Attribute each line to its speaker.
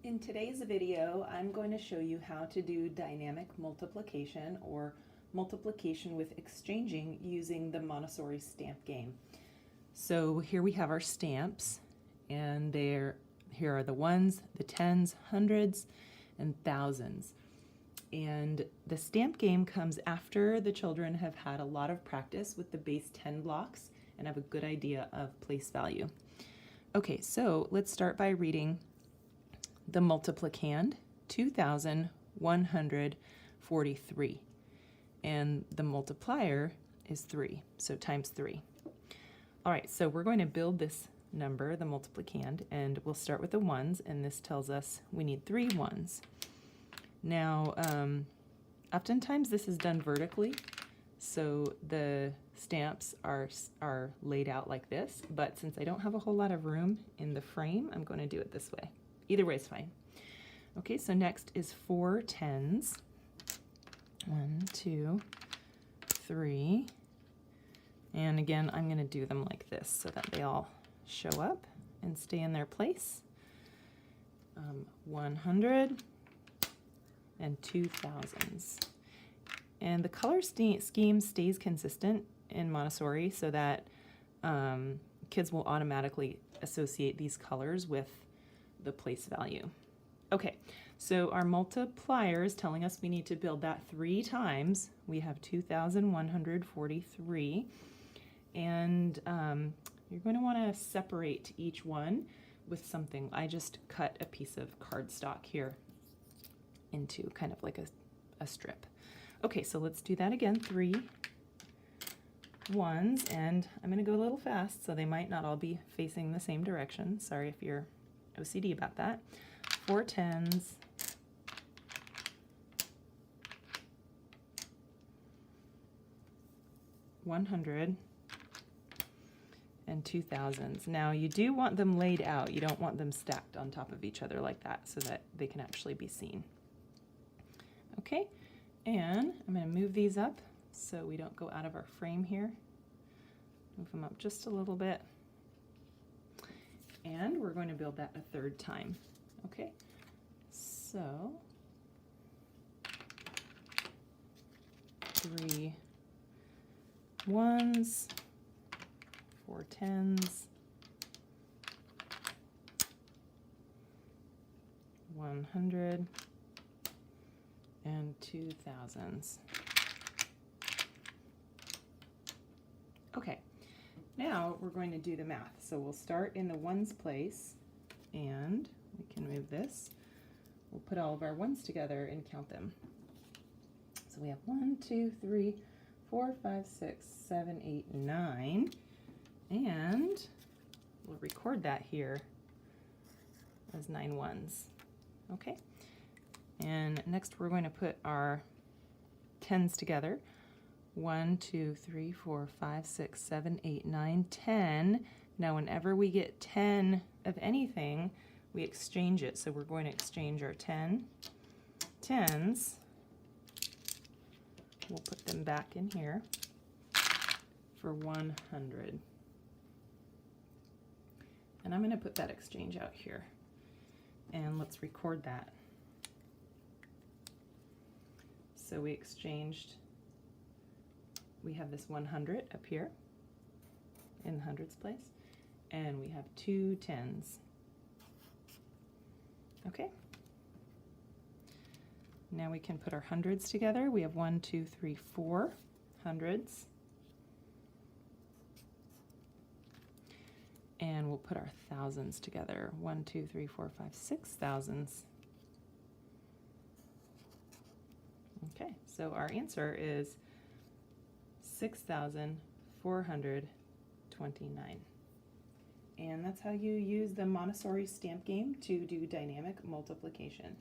Speaker 1: In today's video, I'm going to show you how to do dynamic multiplication or multiplication with exchanging using the Montessori stamp game. So here we have our stamps, and here are the ones, the tens, hundreds, and thousands. And the stamp game comes after the children have had a lot of practice with the base 10 blocks and have a good idea of place value. Okay, so let's start by reading the multiplicand, 2,143, and the multiplier is 3, so times 3. All right, so we're going to build this number, the multiplicand, and we'll start with the ones, and this tells us we need 3 ones. Now, oftentimes this is done vertically, so the stamps are laid out like this, but since I don't have a whole lot of room in the frame, I'm going to do it this way. Either way is fine. Okay, so next is 4 tens. 1, 2, 3. And again, I'm going to do them like this so that they all show up and stay in their place. 100 and 2,000s. And the color scheme stays consistent in Montessori so that kids will automatically associate these colors with the place value. Okay, so our multiplier is telling us we need to build that 3 times. We have 2,143, and you're going to want to separate each one with something. I just cut a piece of cardstock here into kind of like a strip. Okay, so let's do that again. 3 ones, and I'm going to go a little fast, so they might not all be facing the same direction. Sorry if you're OCD about that. 4 tens, 100, and 2,000s. Now you do want them laid out. You don't want them stacked on top of each other like that so that they can actually be seen. Okay, and I'm going to move these up so we don't go out of our frame here. Move them up just a little bit. And we're going to build that a 3rd time. Okay, so 3 ones, 4 tens, 100, and 2,000s. Okay. Now we're going to do the math. So we'll start in the ones place, and we can move this. We'll put all of our ones together and count them. So we have 1, 2, 3, 4, 5, 6, 7, 8, 9, and we'll record that here as 9 ones. Okay, and next we're going to put our tens together. 1, 2, 3, 4, 5, 6, 7, 8, 9, 10. Now whenever we get 10 of anything, we exchange it. So we're going to exchange our 10 tens. We'll put them back in here for 100. And I'm going to put that exchange out here. And let's record that. So we exchanged. We have this 100 up here in the hundreds place, and we have 2 tens. Okay. Now we can put our hundreds together. We have 1, 2, 3, 4 hundreds. And we'll put our thousands together. 1, 2, 3, 4, 5, 6 thousands. Okay, so our answer is 6,429. And that's how you use the Montessori stamp game to do dynamic multiplication.